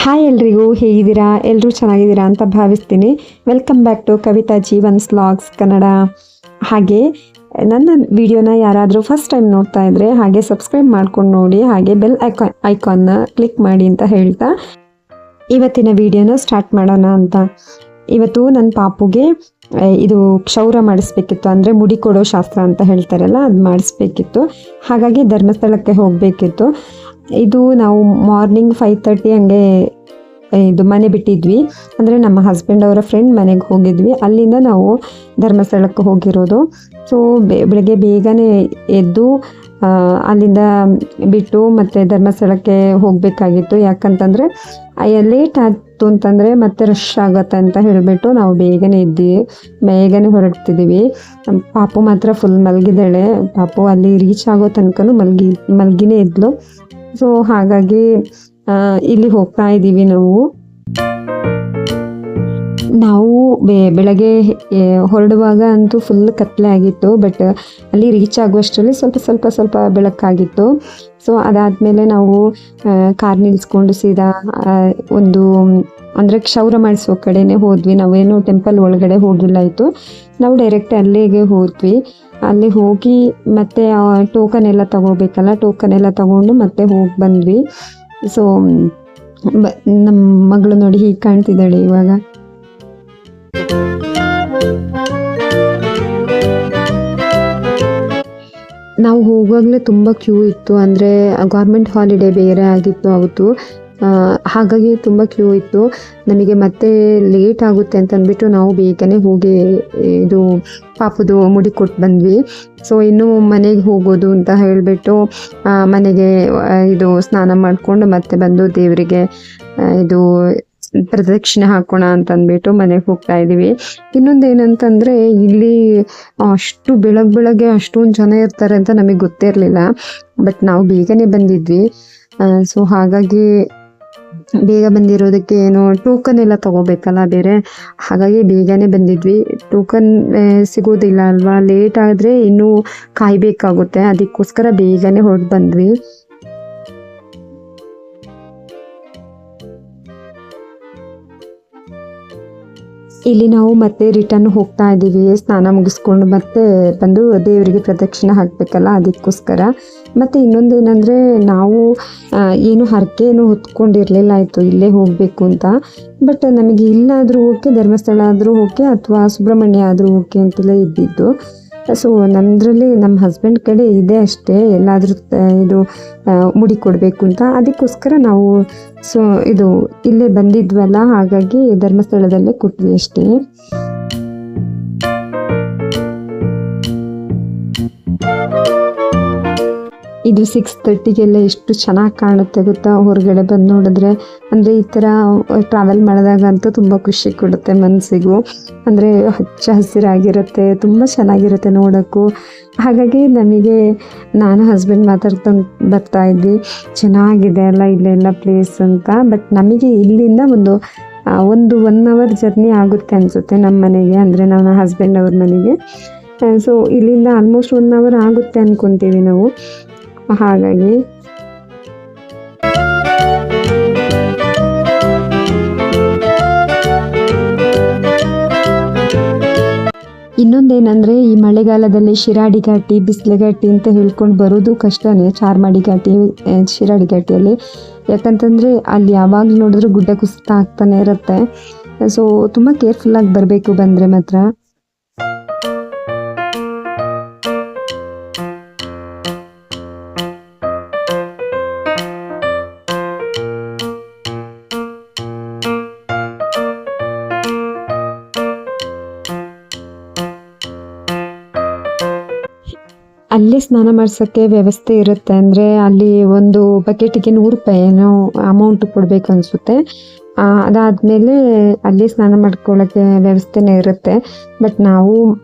Hi ಎಲ್ರಿಗೂ, ಹೇಗಿದ್ದೀರಾ? ಎಲ್ಲರೂ ಚೆನ್ನಾಗಿದ್ದೀರಾ ಅಂತ ಭಾವಿಸ್ತೀನಿ. Welcome back to Kavitha Jeevan's vlogs Kannada. ಹಾಗೆ ನನ್ನ ವಿಡಿಯೋನ ಯಾರಾದರೂ ಫಸ್ಟ್ ಟೈಮ್ ನೋಡ್ತಾ ಇದ್ದರೆ ಹಾಗೆ ಸಬ್ಸ್ಕ್ರೈಬ್ ಮಾಡ್ಕೊಂಡು ನೋಡಿ, ಹಾಗೆ ಬೆಲ್ ಐಕಾನ್ನ ಕ್ಲಿಕ್ ಮಾಡಿ ಅಂತ ಹೇಳ್ತಾ ಇವತ್ತಿನ ವಿಡಿಯೋನ ಸ್ಟಾರ್ಟ್ ಮಾಡೋಣ ಅಂತ. ಇವತ್ತು ನನ್ನ ಪಾಪುಗೆ ಇದು ಕ್ಷೌರ ಮಾಡಿಸ್ಬೇಕಿತ್ತು, ಅಂದರೆ ಮುಡಿ ಕೊಡೋ ಶಾಸ್ತ್ರ ಅಂತ ಹೇಳ್ತಾರಲ್ಲ, ಅದು ಮಾಡಿಸ್ಬೇಕಿತ್ತು. ಹಾಗಾಗಿ ಧರ್ಮಸ್ಥಳಕ್ಕೆ ಹೋಗಬೇಕಿತ್ತು. ಇದು ನಾವು ಮಾರ್ನಿಂಗ್ 5:30 ಹಂಗೆ ಇದು ಮನೆ ಬಿಟ್ಟಿದ್ವಿ, ಅಂದರೆ ನಮ್ಮ ಹಸ್ಬೆಂಡ್ ಅವರ ಫ್ರೆಂಡ್ ಮನೆಗೆ ಹೋಗಿದ್ವಿ. ಅಲ್ಲಿಂದ ನಾವು ಧರ್ಮಸ್ಥಳಕ್ಕೆ ಹೋಗಿರೋದು. ಸೊ ಬೆಳಗ್ಗೆ ಬೇಗನೆ ಎದ್ದು ಅಲ್ಲಿಂದ ಬಿಟ್ಟು ಮತ್ತೆ ಧರ್ಮಸ್ಥಳಕ್ಕೆ ಹೋಗಬೇಕಾಗಿತ್ತು. ಯಾಕಂತಂದರೆ ಲೇಟ್ ಆಯಿತು ಅಂತಂದರೆ ಮತ್ತೆ ರಶ್ ಆಗುತ್ತೆ ಅಂತ ಹೇಳಿಬಿಟ್ಟು ನಾವು ಬೇಗನೆ ಹೊರಡ್ತಿದ್ದೀವಿ. ಪಾಪು ಮಾತ್ರ ಫುಲ್ ಮಲಗಿದ್ದಾಳೆ. ಪಾಪು ಅಲ್ಲಿ ರೀಚ್ ಆಗೋ ತನಕ ಮಲಗಿನೇ ಇದ್ಲು. ಸೊ ಹಾಗಾಗಿ ಇಲ್ಲಿ ಹೋಗ್ತಾ ಇದ್ದೀವಿ ನಾವು ಬೆಳಗ್ಗೆ ಹೊರಡುವಾಗ ಅಂತೂ ಫುಲ್ ಕತ್ತಲೆ ಆಗಿತ್ತು. ಬಟ್ ಅಲ್ಲಿ ರೀಚ್ ಆಗುವಷ್ಟರಲ್ಲಿ ಸ್ವಲ್ಪ ಬೆಳಕಾಗಿತ್ತು. ಸೊ ಅದಾದಮೇಲೆ ನಾವು ಕಾರ್ ನಿಲ್ಲಿಸ್ಕೊಂಡು ಸೀದಾ ಒಂದು ಅಂದರೆ ಕ್ಷೌರ ಮಾಡಿಸೋ ಕಡೆನೇ ಹೋದ್ವಿ. ನಾವೇನು ಟೆಂಪಲ್ ಒಳಗಡೆ ಹೋಗಿಲ್ಲ ಇತ್ತು, ನಾವು ಡೈರೆಕ್ಟ್ ಅಲ್ಲಿಗೆ ಹೋದ್ವಿ. ಅಲ್ಲಿ ಹೋಗಿ ಮತ್ತೆ ಟೋಕನ್ ಎಲ್ಲ ತಗೋಬೇಕಲ್ಲ, ಟೋಕನ್ ಎಲ್ಲ ತಗೊಂಡು ಮತ್ತೆ ಹೋಗಿ ಬಂದ್ವಿ. ಸೊ ನಮ್ಮ ಮಗಳು ನೋಡಿ ಹೀಗೆ ಕಾಣ್ತಿದ್ದಾಳೆ ಇವಾಗ. ನಾವು ಹೋಗುವಾಗಲೇ ತುಂಬ ಕ್ಯೂ ಇತ್ತು, ಅಂದರೆ ಗೌರ್ಮೆಂಟ್ ಹಾಲಿಡೇ ಬೇರೆ ಆಗಿತ್ತು ಅವತ್ತು. ಹಾಗಾಗಿ ತುಂಬ ಕ್ಯೂ ಇತ್ತು. ನಮಗೆ ಮತ್ತೆ ಲೇಟ್ ಆಗುತ್ತೆ ಅಂತಂದ್ಬಿಟ್ಟು ನಾವು ಬೇಗನೆ ಹೋಗಿ ಇದು ಪಾಪುದು ಮುಡಿ ಕೊಟ್ಟು ಬಂದ್ವಿ. ಸೊ ಇನ್ನು ಮನೆಗೆ ಹೋಗೋದು ಅಂತ ಹೇಳಿಬಿಟ್ಟು ಮನೆಗೆ ಇದು ಸ್ನಾನ ಮಾಡಿಕೊಂಡು ಮತ್ತೆ ಬಂದು ದೇವರಿಗೆ ಇದು ಪ್ರದಕ್ಷಿಣೆ ಹಾಕೋಣ ಅಂತಂದ್ಬಿಟ್ಟು ಮನೆಗೆ ಹೋಗ್ತಾ ಇದ್ದೀವಿ. ಇನ್ನೊಂದೇನಂತಂದರೆ ಇಲ್ಲಿ ಅಷ್ಟು ಬೆಳಗ್ಗೆ ಅಷ್ಟೊಂದು ಜನ ಇರ್ತಾರೆ ಅಂತ ನಮಗೆ ಗೊತ್ತಿರಲಿಲ್ಲ. ಬಟ್ ನಾವು ಬೇಗನೆ ಬಂದಿದ್ವಿ. ಸೊ ಹಾಗಾಗಿ ಬೇಗ ಬಂದಿರೋದಕ್ಕೆ ಏನೋ ಟೋಕನ್ ಎಲ್ಲ ತಗೋಬೇಕಲ್ಲ ಬೇರೆ, ಹಾಗಾಗಿ ಬೇಗನೆ ಬಂದಿದ್ವಿ. ಟೋಕನ್ ಸಿಗೋದಿಲ್ಲ ಅಲ್ವಾ, ಲೇಟ್ ಆದರೆ ಇನ್ನೂ ಕಾಯಬೇಕಾಗುತ್ತೆ. ಅದಕ್ಕೋಸ್ಕರ ಬೇಗನೆ ಹೊರಟು ಬಂದ್ವಿ. ಇಲ್ಲಿ ನಾವು ಮತ್ತೆ ರಿಟರ್ನ್ ಹೋಗ್ತಾ ಇದ್ದೀವಿ. ಸ್ನಾನ ಮುಗಿಸ್ಕೊಂಡು ಮತ್ತೆ ಬಂದು ದೇವರಿಗೆ ಪ್ರದಕ್ಷಿಣೆ ಹಾಕಬೇಕಲ್ಲ, ಅದಕ್ಕೋಸ್ಕರ. ಮತ್ತು ಇನ್ನೊಂದೇನೆಂದರೆ ನಾವು ಏನು ಹರಕೆ ಹೊತ್ಕೊಂಡಿರಲಿಲ್ಲ ಆಯಿತು ಇಲ್ಲೇ ಹೋಗಬೇಕು ಅಂತ. ಬಟ್ ನಮಗೆ ಇಲ್ಲಾದರೂ ಓಕೆ, ಧರ್ಮಸ್ಥಳ ಆದರೂ ಓಕೆ, ಅಥವಾ ಸುಬ್ರಹ್ಮಣ್ಯ ಆದರೂ ಓಕೆ ಅಂತೆಲ್ಲ ಇದ್ದಿದ್ದು. ಸೊ ನಮ್ಮದ್ರಲ್ಲಿ ನಮ್ಮ ಹಸ್ಬೆಂಡ್ ಕಡೆ ಇದೆ ಅಷ್ಟೇ, ಎಲ್ಲಾದರೂ ಇದು ಮುಡಿ ಕೊಡಬೇಕು ಅಂತ. ಅದಕ್ಕೋಸ್ಕರ ನಾವು ಇದು ಇಲ್ಲೇ ಬಂದಿದ್ವಲ್ಲ, ಹಾಗಾಗಿ ಧರ್ಮಸ್ಥಳದಲ್ಲೇ ಕೊಟ್ವಿ ಅಷ್ಟೇ. ಇದು 6:30ಗೆಲ್ಲ ಎಷ್ಟು ಚೆನ್ನಾಗಿ ಕಾಣುತ್ತೆ ಗೊತ್ತಾ, ಹೊರಗಡೆ ಬಂದು ನೋಡಿದ್ರೆ. ಅಂದರೆ ಈ ಥರ ಟ್ರಾವೆಲ್ ಮಾಡಿದಾಗ ಅಂತೂ ತುಂಬ ಖುಷಿ ಕೊಡುತ್ತೆ ಮನಸ್ಸಿಗೂ. ಅಂದರೆ ಹಚ್ಚ ಹಸಿರಾಗಿರುತ್ತೆ, ತುಂಬ ಚೆನ್ನಾಗಿರುತ್ತೆ ನೋಡೋಕ್ಕೂ. ಹಾಗಾಗಿ ನಮಗೆ ನಾನು ಹಸ್ಬೆಂಡ್ ಬರ್ತಾ ಇದ್ವಿ, ಚೆನ್ನಾಗಿದೆ ಅಲ್ಲ ಇಲ್ಲೆಲ್ಲ ಪ್ಲೇಸ್ ಅಂತ. ಬಟ್ ನಮಗೆ ಇಲ್ಲಿಂದ ಒಂದು 1 hour ಜರ್ನಿ ಆಗುತ್ತೆ ಅನಿಸುತ್ತೆ ನಮ್ಮ ಮನೆಗೆ, ಅಂದರೆ ನನ್ನ ಹಸ್ಬೆಂಡ್ ಅವ್ರ ಮನೆಗೆ. ಸೊ ಇಲ್ಲಿಂದ ಆಲ್ಮೋಸ್ಟ್ 1 hour ಆಗುತ್ತೆ ಅಂದ್ಕೊತೀವಿ ನಾವು. ಹಾಗಾಗಿ ಇನ್ನೊಂದೇನೆಂದರೆ ಈ ಮಳೆಗಾಲದಲ್ಲಿ ಶಿರಾಡಿ ಘಾಟಿ, ಬಿಸಿಲೆ ಘಾಟಿ ಅಂತ ಹೇಳ್ಕೊಂಡು ಬರೋದು ಕಷ್ಟನೇ. ಚಾರ್ಮಾಡಿ ಘಾಟಿ, ಶಿರಾಡಿ ಘಾಟಿಯಲ್ಲಿ. ಯಾಕಂತಂದರೆ ಅಲ್ಲಿ ಯಾವಾಗಲೂ ನೋಡಿದ್ರು ಗುಡ್ಡ ಕುಸಿತ ಆಗ್ತಾನೆ ಇರುತ್ತೆ. ಸೊ ತುಂಬ ಕೇರ್ಫುಲ್ಲಾಗಿ ಬರಬೇಕು ಬಂದರೆ ಮಾತ್ರ. ಅಲ್ಲೇ ಸ್ನಾನ ಮಾಡಿಸೋಕ್ಕೆ ವ್ಯವಸ್ಥೆ ಇರುತ್ತೆ, ಅಂದರೆ ಅಲ್ಲಿ ಒಂದು ಬಕೆಟಿಗೆ 100 ರೂಪಾಯಿ ಏನೋ ಅಮೌಂಟ್ ಕೊಡಬೇಕು ಅನಿಸುತ್ತೆ. ಅದಾದಮೇಲೆ ಅಲ್ಲಿ ಸ್ನಾನ ಮಾಡ್ಕೊಳ್ಳೋಕ್ಕೆ ವ್ಯವಸ್ಥೆನೇ ಇರುತ್ತೆ. ಬಟ್ ನಾವು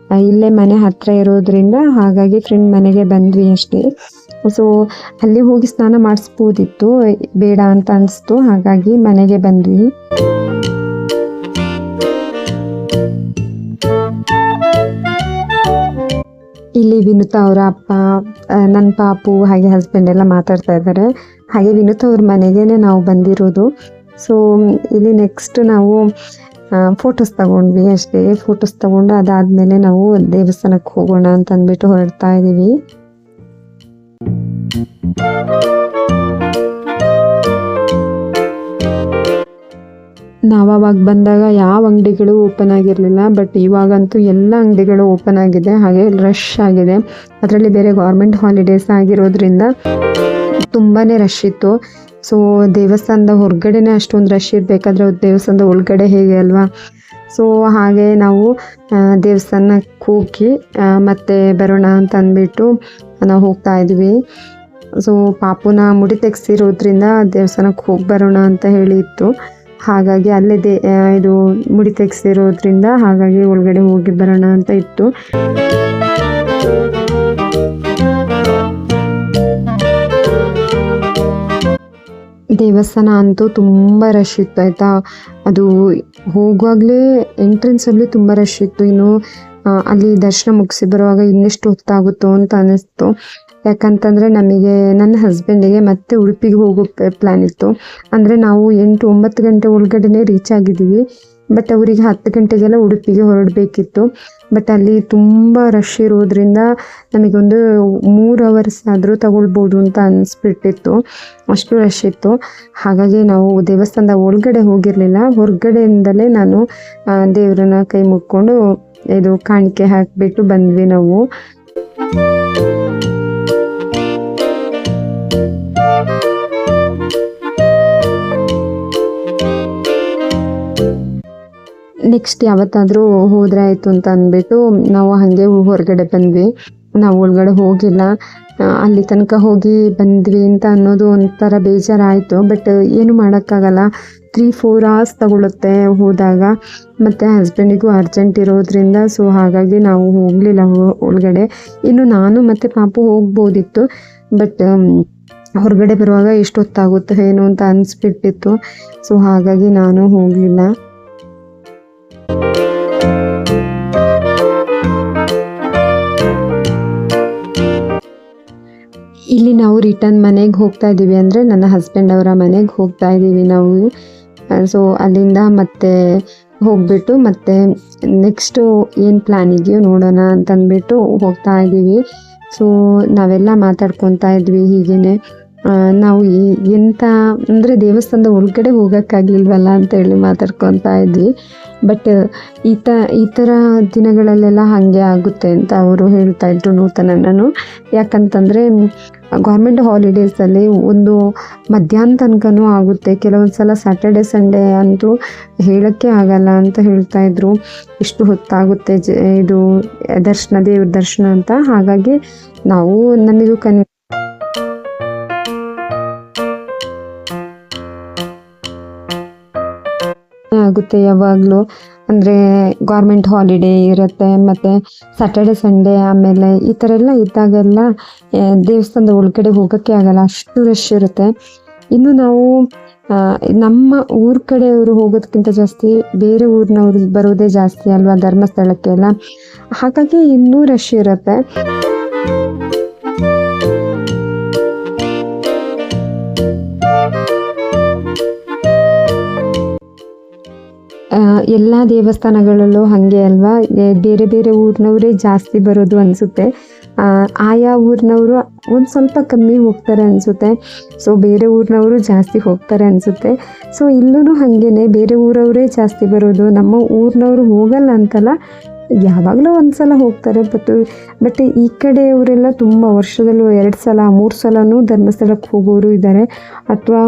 ಇಲ್ಲೇ ಮನೆ ಹತ್ತಿರ ಇರೋದ್ರಿಂದ ಹಾಗಾಗಿ ಫ್ರೆಂಡ್ ಮನೆಗೆ ಬಂದ್ವಿ ಅಷ್ಟೇ. ಸೊ ಅಲ್ಲಿ ಹೋಗಿ ಸ್ನಾನ ಮಾಡಿಸ್ಬೋದಿತ್ತು, ಬೇಡ ಅಂತ ಅನಿಸ್ತು, ಹಾಗಾಗಿ ಮನೆಗೆ ಬಂದ್ವಿ. ಇಲ್ಲಿ ವಿನುತಾ ಅವರ ಅಪ್ಪ, ನನ್ನ ಪಾಪು ಹಾಗೆ ಹಸ್ಬೆಂಡ್ ಎಲ್ಲ ಮಾತಾಡ್ತಾ ಇದ್ದಾರೆ. ಹಾಗೆ ವಿನುತಾ ಅವ್ರ ಮನೆಗೇ ನಾವು ಬಂದಿರೋದು. ಸೊ ಇಲ್ಲಿ ನೆಕ್ಸ್ಟ್ ನಾವು ಫೋಟೋಸ್ ತಗೊಂಡ್ವಿ ಅಷ್ಟೇ. ಫೋಟೋಸ್ ತಗೊಂಡು ಅದಾದಮೇಲೆ ನಾವು ದೇವಸ್ಥಾನಕ್ಕೆ ಹೋಗೋಣ ಅಂತ ಅಂದ್ಬಿಟ್ಟು ಹೊರಡ್ತಾ ಇದ್ದೀವಿ. ನಾವಾಗ ಬಂದಾಗ ಯಾವ ಅಂಗಡಿಗಳು ಓಪನ್ ಆಗಿರಲಿಲ್ಲ, ಬಟ್ ಇವಾಗಂತೂ ಎಲ್ಲ ಅಂಗಡಿಗಳು ಓಪನ್ ಆಗಿದೆ, ಹಾಗೆ ರಶ್ ಆಗಿದೆ. ಅದರಲ್ಲಿ ಬೇರೆ ಗೌರ್ಮೆಂಟ್ ಹಾಲಿಡೇಸ್ ಆಗಿರೋದ್ರಿಂದ ತುಂಬಾ ರಶ್ ಇತ್ತು. ಸೊ ದೇವಸ್ಥಾನದ ಹೊರಗಡೆನೇ ಅಷ್ಟೊಂದು ರಶ್ ಇರಬೇಕಾದ್ರೆ ದೇವಸ್ಥಾನದ ಒಳಗಡೆ ಹೇಗೆ ಅಲ್ವಾ. ಸೊ ಹಾಗೆ ನಾವು ದೇವಸ್ಥಾನಕ್ಕೆ ಹೋಗಿ ಮತ್ತೆ ಬರೋಣ ಅಂತ ಅಂದ್ಬಿಟ್ಟು ನಾವು ಹೋಗ್ತಾ ಇದ್ವಿ. ಸೊ ಪಾಪುನ ಮುಡಿ ತೆಗ್ಸಿರೋದ್ರಿಂದ ದೇವಸ್ಥಾನಕ್ಕೆ ಹೋಗಿ ಬರೋಣ ಅಂತ ಹೇಳಿತ್ತು. ಹಾಗಾಗಿ ಅಲ್ಲೇ ಇದು ಮುಡಿ ತೆಗ್ಸಿರೋದ್ರಿಂದ ಹಾಗಾಗಿ ಒಳಗಡೆ ಹೋಗಿ ಬರೋಣ ಅಂತ ಇತ್ತು. ದೇವಸ್ಥಾನ ಅಂತೂ ತುಂಬ ರಶ್ ಇತ್ತು ಆಯಿತಾ. ಅದು ಹೋಗುವಾಗಲೇ ಎಂಟ್ರೆನ್ಸಲ್ಲಿ ತುಂಬ ರಶ್ ಇತ್ತು. ಇನ್ನು ಅಲ್ಲಿ ದರ್ಶನ ಮುಗಿಸಿ ಬರುವಾಗ ಇನ್ನೆಷ್ಟು ಹೊತ್ತಾಗುತ್ತೋ ಅಂತ ಅನ್ನಿಸ್ತು. ಯಾಕಂತಂದರೆ ನಮಗೆ ನನ್ನ ಹಸ್ಬೆಂಡಿಗೆ ಮತ್ತೆ ಉಡುಪಿಗೆ ಹೋಗೋ ಪ್ಲ್ಯಾನ್ ಇತ್ತು. ಅಂದರೆ ನಾವು 8-9 ಗಂಟೆ ಒಳಗಡೆ ರೀಚ್ ಆಗಿದ್ದೀವಿ, ಬಟ್ ಅವರಿಗೆ 10 ಗಂಟೆಗೆಲ್ಲ ಉಡುಪಿಗೆ ಹೊರಡಬೇಕಿತ್ತು. ಬಟ್ ಅಲ್ಲಿ ತುಂಬ ರಶ್ ಇರೋದ್ರಿಂದ ನಮಗೊಂದು 3 ಅವರ್ಸ್ ಆದರೂ ತಗೊಳ್ಬೋದು ಅಂತ ಅನಿಸ್ಬಿಟ್ಟಿತ್ತು, ಅಷ್ಟು ರಶ್ ಇತ್ತು. ಹಾಗಾಗಿ ನಾವು ದೇವಸ್ಥಾನದ ಒಳಗಡೆ ಹೋಗಿರಲಿಲ್ಲ, ಹೊರಗಡೆಯಿಂದಲೇ ನಾನು ದೇವರನ್ನ ಕೈ ಮುಕ್ಕೊಂಡು ಇದು ಕಾಣಿಕೆ ಹಾಕಿಬಿಟ್ಟು ಬಂದ್ವಿ ನಾವು. ನೆಕ್ಸ್ಟ್ ಯಾವತ್ತಾದರೂ ಹೋದ್ರೆ ಆಯಿತು ಅಂತ ಅಂದ್ಬಿಟ್ಟು ನಾವು ಹಾಗೆ ಹೊರಗಡೆ ಬಂದ್ವಿ. ನಾವು ಒಳಗಡೆ ಹೋಗಿಲ್ಲ, ಅಲ್ಲಿ ತನಕ ಹೋಗಿ ಬಂದ್ವಿ ಅಂತ ಅನ್ನೋದು ಒಂಥರ ಬೇಜಾರಾಯಿತು. ಬಟ್ ಏನು ಮಾಡೋಕ್ಕಾಗಲ್ಲ, 3-4 ಅವರ್ಸ್ ತಗೊಳುತ್ತೆ ಹೋದಾಗ. ಮತ್ತು ಹಸ್ಬೆಂಡಿಗೂ ಅರ್ಜೆಂಟ್ ಇರೋದ್ರಿಂದ ಸೊ ಹಾಗಾಗಿ ನಾವು ಹೋಗಲಿಲ್ಲ ಒಳಗಡೆ. ಇನ್ನು ನಾನು ಮತ್ತು ಪಾಪು ಹೋಗ್ಬೋದಿತ್ತು, ಬಟ್ ಹೊರಗಡೆ ಬರುವಾಗ ಎಷ್ಟೊತ್ತಾಗುತ್ತೆ ಏನು ಅಂತ ಅನಿಸ್ಬಿಟ್ಟಿತ್ತು. ಸೊ ಹಾಗಾಗಿ ನಾನು ಹೋಗಲಿಲ್ಲ. ಇಲ್ಲಿ ನಾವು ರಿಟರ್ನ್ ಮನೆಗೆ ಹೋಗ್ತಾ ಇದ್ದೀವಿ, ಅಂದರೆ ನನ್ನ ಹಸ್ಬೆಂಡ್ ಅವರ ಮನೆಗೆ ಹೋಗ್ತಾ ಇದ್ದೀವಿ ನಾವು. ಸೊ ಅಲ್ಲಿಂದ ಮತ್ತೆ ಹೋಗ್ಬಿಟ್ಟು ಮತ್ತೆ ನೆಕ್ಸ್ಟು ಏನು ಪ್ಲ್ಯಾನ್ ಇದೆಯೋ ನೋಡೋಣ ಅಂತಂದ್ಬಿಟ್ಟು ಹೋಗ್ತಾ ಇದ್ದೀವಿ. ಸೊ ನಾವೆಲ್ಲ ಮಾತಾಡ್ಕೊತಾ ಇದ್ವಿ ಹೀಗೇ. ನಾವು ಎಂಥ ಅಂದರೆ ದೇವಸ್ಥಾನದ ಒಳಗಡೆ ಹೋಗೋಕ್ಕಾಗಲಿಲ್ವಲ್ಲ ಅಂತೇಳಿ ಮಾತಾಡ್ಕೊತಾ ಇದ್ವಿ. ಬಟ್ ಈ ಥರ ದಿನಗಳಲ್ಲೆಲ್ಲ ಹಾಗೆ ಆಗುತ್ತೆ ಅಂತ ಅವರು ಹೇಳ್ತಾಯಿದ್ರು ನೂತನಣ್ಣನು. ಯಾಕಂತಂದರೆ ಗೌರ್ಮೆಂಟ್ ಹಾಲಿಡೇಸಲ್ಲಿ ಒಂದು ಮಧ್ಯಾಹ್ನ ತನಕನೂ ಆಗುತ್ತೆ, ಕೆಲವೊಂದು ಸಲ ಸ್ಯಾಟರ್ಡೆ ಸಂಡೇ ಅಂತೂ ಹೇಳೋಕ್ಕೆ ಆಗಲ್ಲ ಅಂತ ಹೇಳ್ತಾಯಿದ್ರು, ಎಷ್ಟು ಹೊತ್ತಾಗುತ್ತೆ ಇದು ದೇವ್ರ ದರ್ಶನ ಅಂತ. ಹಾಗಾಗಿ ನಾವು ನಮಗೂ ಆಗುತ್ತೆ ಯಾವಾಗಲೂ. ಅಂದರೆ ಗೌರ್ಮೆಂಟ್ ಹಾಲಿಡೇ ಇರುತ್ತೆ, ಮತ್ತು ಸ್ಯಾಟರ್ಡೆ ಸಂಡೇ ಆಮೇಲೆ ಈ ಥರ ಎಲ್ಲ ಇದ್ದಾಗೆಲ್ಲ ದೇವಸ್ಥಾನದ ಒಳಗಡೆ ಹೋಗೋಕ್ಕೆ ಆಗಲ್ಲ, ಅಷ್ಟು ರಶ್ ಇರುತ್ತೆ. ಇನ್ನು ನಾವು ನಮ್ಮ ಊರ ಕಡೆಯವರು ಹೋಗೋದಕ್ಕಿಂತ ಜಾಸ್ತಿ ಬೇರೆ ಊರಿನವ್ರು ಬರೋದೇ ಜಾಸ್ತಿ ಅಲ್ವಾ ಧರ್ಮಸ್ಥಳಕ್ಕೆಲ್ಲ, ಹಾಗಾಗಿ ಇನ್ನೂ ರಶ್ ಇರುತ್ತೆ. ಎಲ್ಲ ದೇವಸ್ಥಾನಗಳಲ್ಲೂ ಹಾಗೆ ಅಲ್ವಾ, ಬೇರೆ ಬೇರೆ ಊರಿನವರೇ ಜಾಸ್ತಿ ಬರೋದು ಅನಿಸುತ್ತೆ. ಆಯಾ ಊರಿನವರು ಒಂದು ಸ್ವಲ್ಪ ಕಮ್ಮಿ ಹೋಗ್ತಾರೆ ಅನಿಸುತ್ತೆ, ಸೊ ಬೇರೆ ಊರಿನವರು ಜಾಸ್ತಿ ಹೋಗ್ತಾರೆ ಅನಿಸುತ್ತೆ. ಸೊ ಇಲ್ಲೂ ಹಾಗೇ ಬೇರೆ ಊರವರೇ ಜಾಸ್ತಿ ಬರೋದು, ನಮ್ಮ ಊರಿನವರು ಹೋಗಲ್ಲ ಅಂತಲ್ಲ, ಯಾವಾಗಲೂ ಒಂದು ಸಲ ಹೋಗ್ತಾರೆ. ಬಟ್ ಈ ಕಡೆಯವರೆಲ್ಲ ತುಂಬ ವರ್ಷದಲ್ಲೂ 2 ಸಲ 3 ಸಲನೂ ಧರ್ಮಸ್ಥಳಕ್ಕೆ ಹೋಗೋರು ಇದ್ದಾರೆ, ಅಥವಾ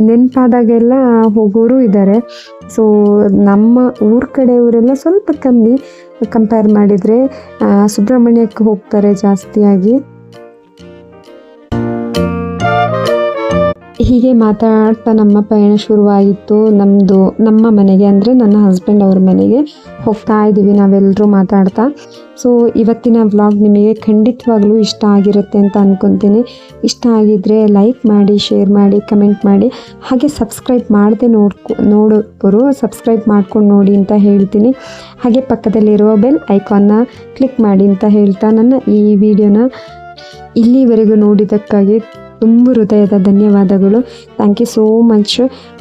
ನೆನಪಾದಾಗೆಲ್ಲ ಹೋಗೋರು ಇದ್ದಾರೆ. ಸೊ ನಮ್ಮ ಊರ ಕಡೆಯವರೆಲ್ಲ ಸ್ವಲ್ಪ ಕಮ್ಮಿ ಕಂಪೇರ್ ಮಾಡಿದರೆ ಸುಬ್ರಹ್ಮಣ್ಯಕ್ಕೆ ಹೋಗ್ತಾರೆ ಜಾಸ್ತಿಯಾಗಿ. ಹೀಗೆ ಮಾತಾಡ್ತಾ ನಮ್ಮ ಪಯಣ ಶುರುವಾಗಿತ್ತು. ನಮ್ಮ ಮನೆಗೆ ಅಂದರೆ ನನ್ನ ಹಸ್ಬೆಂಡ್ ಅವ್ರ ಮನೆಗೆ ಹೋಗ್ತಾ ಇದ್ದೀವಿ ನಾವೆಲ್ಲರೂ ಮಾತಾಡ್ತಾ. ಸೊ ಇವತ್ತಿನ ವ್ಲಾಗ್ ನಿಮಗೆ ಖಂಡಿತವಾಗ್ಲೂ ಇಷ್ಟ ಆಗಿರುತ್ತೆ ಅಂತ ಅಂದ್ಕೊತೀನಿ. ಇಷ್ಟ ಆಗಿದ್ದರೆ ಲೈಕ್ ಮಾಡಿ, ಶೇರ್ ಮಾಡಿ, ಕಮೆಂಟ್ ಮಾಡಿ, ಹಾಗೆ ಸಬ್ಸ್ಕ್ರೈಬ್ ಮಾಡದೆ ನೋಡೋರು ಸಬ್ಸ್ಕ್ರೈಬ್ ಮಾಡ್ಕೊಂಡು ನೋಡಿ ಅಂತ ಹೇಳ್ತೀನಿ. ಹಾಗೆ ಪಕ್ಕದಲ್ಲಿರುವ ಬೆಲ್ ಐಕಾನ್ನ ಕ್ಲಿಕ್ ಮಾಡಿ ಅಂತ ಹೇಳ್ತಾ ನನ್ನ ಈ ವಿಡಿಯೋನ ಇಲ್ಲಿವರೆಗೂ ನೋಡಿದ್ದಕ್ಕಾಗಿ ತುಂಬ ಹೃದಯದ ಧನ್ಯವಾದಗಳು. Thank you so much.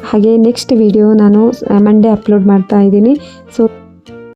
ಹಾಗೆ ನೆಕ್ಸ್ಟ್ ವಿಡಿಯೋ ನಾನು ಮಂಡೇ ಅಪ್ಲೋಡ್ ಮಾಡ್ತಾ ಇದ್ದೀನಿ. ಸೊ